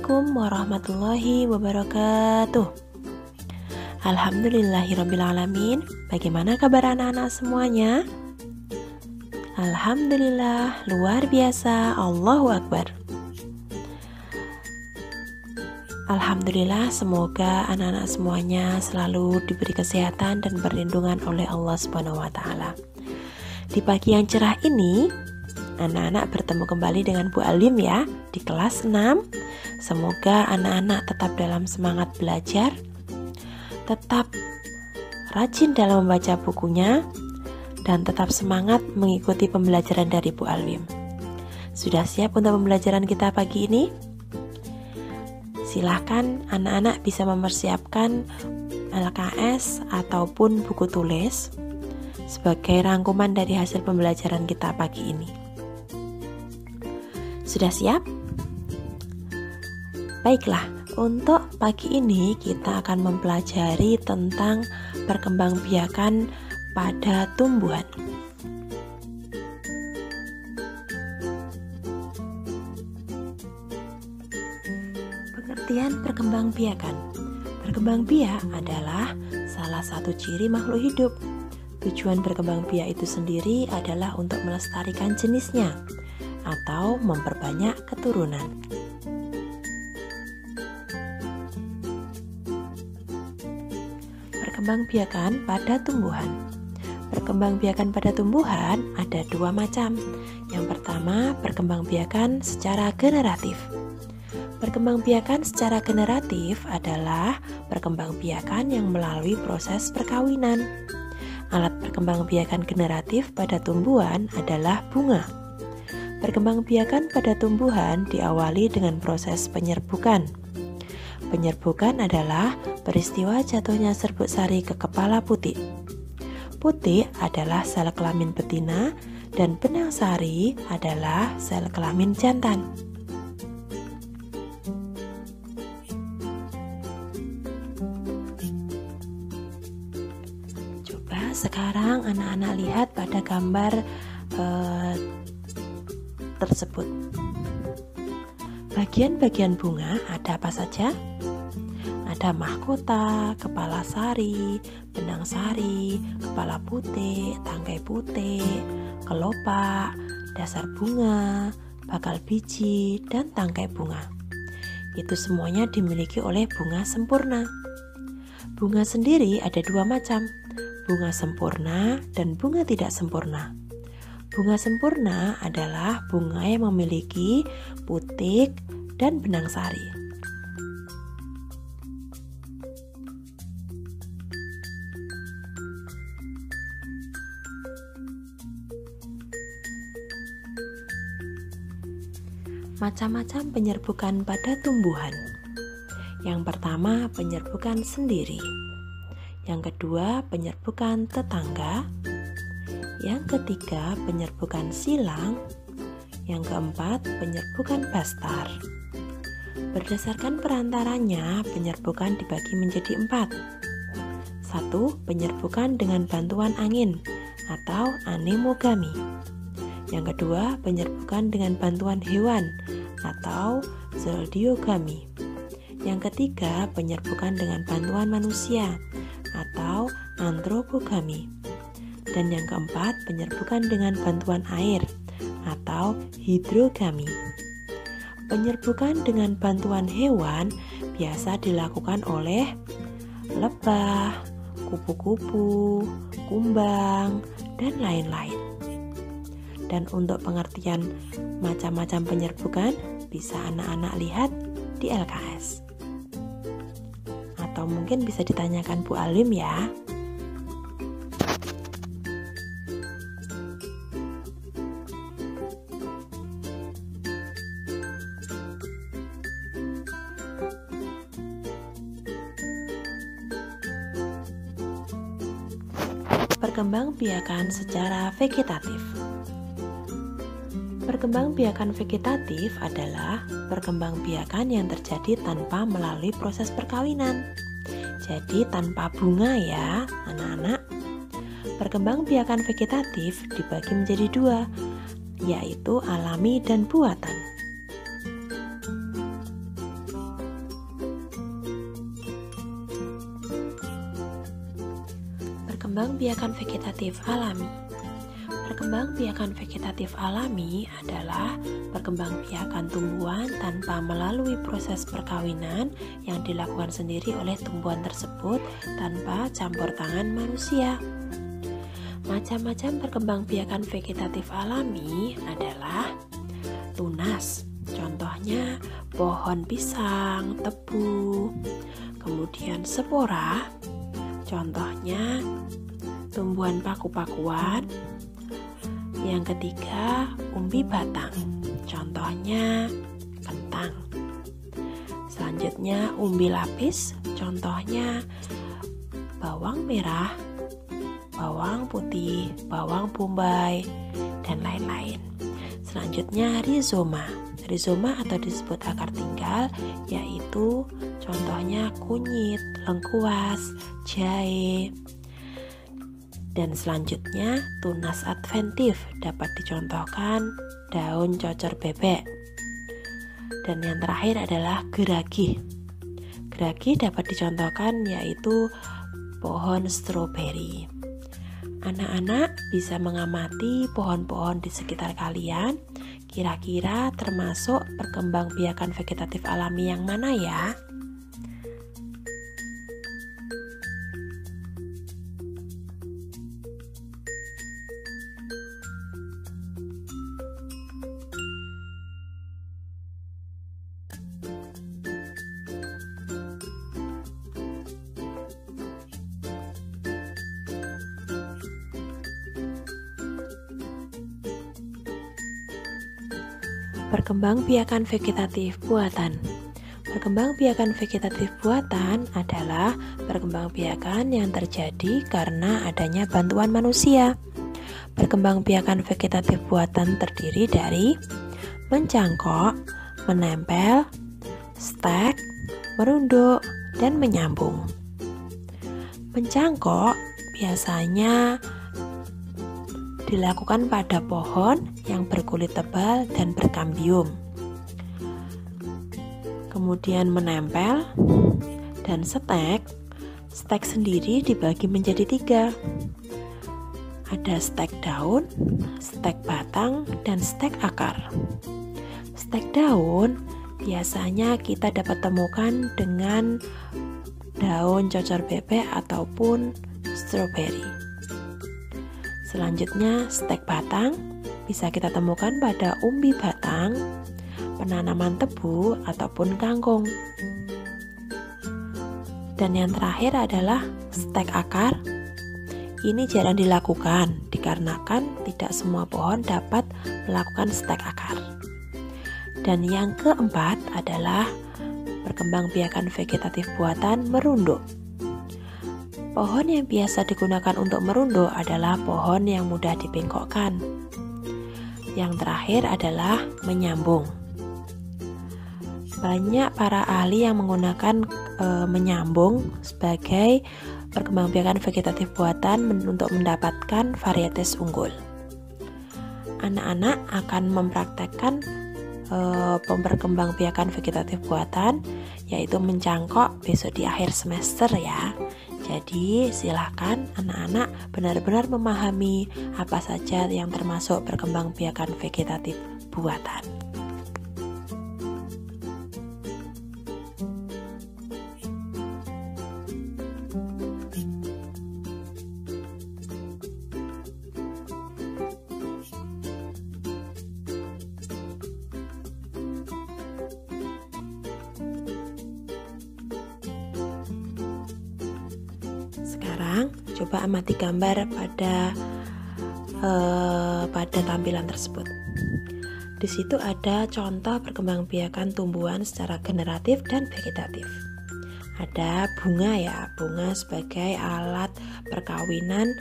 Assalamualaikum warahmatullahi wabarakatuh. Alhamdulillahirrabbilalamin. Bagaimana kabar anak-anak semuanya? Alhamdulillah, luar biasa. Allahu Akbar. Alhamdulillah, semoga anak-anak semuanya selalu diberi kesehatan dan perlindungan oleh Allah Subhanahu wa Ta'ala. Di pagi yang cerah ini, anak-anak bertemu kembali dengan Bu Alim ya, di kelas 6. Semoga anak-anak tetap dalam semangat belajar, tetap rajin dalam membaca bukunya, dan tetap semangat mengikuti pembelajaran dari Bu Alim. Sudah siap untuk pembelajaran kita pagi ini? Silahkan anak-anak bisa mempersiapkan LKS ataupun buku tulis sebagai rangkuman dari hasil pembelajaran kita pagi ini. Sudah siap? Baiklah, untuk pagi ini kita akan mempelajari tentang perkembangbiakan pada tumbuhan. Pengertian perkembangbiakan. Perkembangbiak adalah salah satu ciri makhluk hidup. Tujuan berkembangbiak itu sendiri adalah untuk melestarikan jenisnya atau memperbanyak keturunan. Perkembangbiakan pada tumbuhan. Perkembangbiakan pada tumbuhan ada dua macam. Yang pertama, perkembangbiakan secara generatif. Perkembangbiakan secara generatif adalah perkembangbiakan yang melalui proses perkawinan. Alat perkembangbiakan generatif pada tumbuhan adalah bunga. Perkembangbiakan pada tumbuhan diawali dengan proses penyerbukan. Penyerbukan adalah peristiwa jatuhnya serbuk sari ke kepala putik. Putik adalah sel kelamin betina dan benang sari adalah sel kelamin jantan. Coba sekarang anak-anak lihat pada gambar tersebut. Bagian-bagian bunga ada apa saja? Ada mahkota, kepala sari, benang sari, kepala putik, tangkai putik, kelopak, dasar bunga, bakal biji, dan tangkai bunga. Itu semuanya dimiliki oleh bunga sempurna. Bunga sendiri ada dua macam, bunga sempurna dan bunga tidak sempurna. Bunga sempurna adalah bunga yang memiliki putik dan benang sari. Macam-macam penyerbukan pada tumbuhan. Yang pertama, penyerbukan sendiri. Yang kedua, penyerbukan tetangga. Yang ketiga, penyerbukan silang. Yang keempat, penyerbukan bastar. Berdasarkan perantaranya, penyerbukan dibagi menjadi 4. 1. Penyerbukan dengan bantuan angin atau anemogami. Yang kedua, penyerbukan dengan bantuan hewan atau zodiogami. Yang ketiga, penyerbukan dengan bantuan manusia atau antropogami. Dan yang keempat, penyerbukan dengan bantuan air atau hidrogami. Penyerbukan dengan bantuan hewan biasa dilakukan oleh lebah, kupu-kupu, kumbang, dan lain-lain. Dan untuk pengertian macam-macam penyerbukan bisa anak-anak lihat di LKS. Atau mungkin bisa ditanyakan Bu Alim ya. Perkembangbiakan secara vegetatif. Perkembangbiakan vegetatif adalah perkembangbiakan yang terjadi tanpa melalui proses perkawinan. Jadi tanpa bunga ya, anak-anak. Perkembangbiakan vegetatif dibagi menjadi dua, yaitu alami dan buatan. Perkembangbiakan vegetatif alami. Perkembangbiakan vegetatif alami adalah perkembangbiakan tumbuhan tanpa melalui proses perkawinan yang dilakukan sendiri oleh tumbuhan tersebut tanpa campur tangan manusia. Macam-macam perkembangbiakan vegetatif alami adalah tunas, contohnya pohon pisang, tebu. Kemudian spora, contohnya tumbuhan paku-pakuan. Yang ketiga, umbi batang, contohnya kentang. Selanjutnya, umbi lapis, contohnya bawang merah, bawang putih, bawang bombay, dan lain-lain. Selanjutnya, rizoma. Rizoma atau disebut akar tinggal, yaitu contohnya kunyit, lengkuas, jahe. Dan selanjutnya, tunas adventif dapat dicontohkan daun cocor bebek. Dan yang terakhir adalah geragi. Geragi dapat dicontohkan yaitu pohon stroberi. Anak-anak bisa mengamati pohon-pohon di sekitar kalian. Kira-kira termasuk perkembangbiakan vegetatif alami yang mana ya? Perkembangbiakan vegetatif buatan. Perkembangbiakan vegetatif buatan adalah perkembangbiakan yang terjadi karena adanya bantuan manusia. Perkembangbiakan vegetatif buatan terdiri dari mencangkok, menempel, stek, merunduk, dan menyambung. Mencangkok biasanya dilakukan pada pohon yang berkulit tebal dan berkambium. Kemudian menempel dan stek. Stek sendiri dibagi menjadi 3. Ada stek daun, stek batang, dan stek akar. Stek daun biasanya kita dapat temukan dengan daun cocor bebek ataupun stroberi. Selanjutnya, stek batang bisa kita temukan pada umbi batang, penanaman tebu, ataupun kangkung. Dan yang terakhir adalah stek akar. Ini jarang dilakukan dikarenakan tidak semua pohon dapat melakukan stek akar. Dan yang keempat adalah perkembangbiakan vegetatif buatan merunduk. Pohon yang biasa digunakan untuk merunduk adalah pohon yang mudah dibengkokkan. Yang terakhir adalah menyambung. Banyak para ahli yang menggunakan menyambung sebagai perkembangbiakan vegetatif buatan untuk mendapatkan varietas unggul. Anak-anak akan mempraktekkan perkembangbiakan vegetatif buatan, yaitu mencangkok besok di akhir semester ya. Jadi silakan anak-anak benar-benar memahami apa saja yang termasuk perkembangbiakan vegetatif buatan. Sekarang coba amati gambar pada tampilan tersebut. Di situ ada contoh perkembangbiakan tumbuhan secara generatif dan vegetatif. Ada bunga ya, bunga sebagai alat perkawinan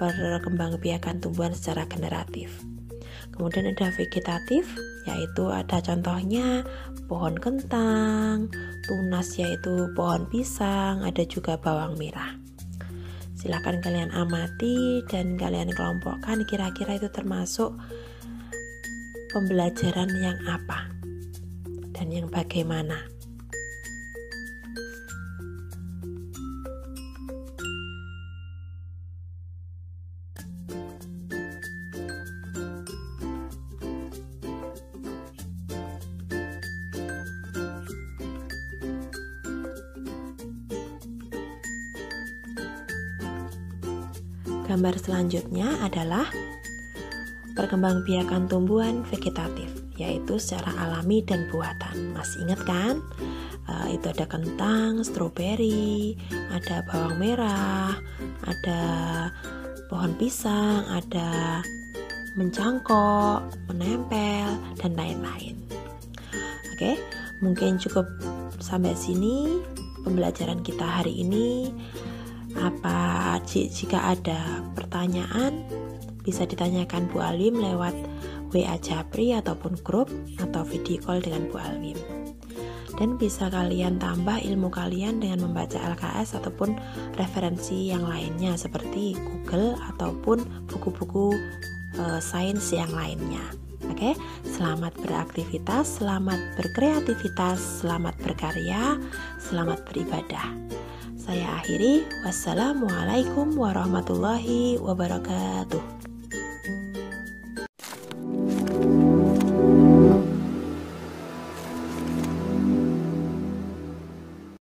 perkembangbiakan tumbuhan secara generatif. Kemudian ada vegetatif, yaitu ada contohnya pohon kentang, tunas yaitu pohon pisang, ada juga bawang merah. Silakan kalian amati dan kalian kelompokkan kira-kira itu termasuk pembelajaran yang apa dan yang bagaimana. Gambar selanjutnya adalah perkembangbiakan tumbuhan vegetatif, yaitu secara alami dan buatan. Masih ingat kan? Itu ada kentang, stroberi, ada bawang merah, ada pohon pisang, ada mencangkok, menempel, dan lain-lain. Oke, mungkin cukup sampai sini pembelajaran kita hari ini. Jika ada pertanyaan bisa ditanyakan Bu Alim lewat WA Japri ataupun grup atau video call dengan Bu Alim. Dan bisa kalian tambah ilmu kalian dengan membaca LKS ataupun referensi yang lainnya seperti Google ataupun buku-buku sains yang lainnya. Oke, selamat beraktivitas, selamat berkreativitas, selamat berkarya, selamat beribadah. Saya akhiri, wassalamualaikum warahmatullahi wabarakatuh.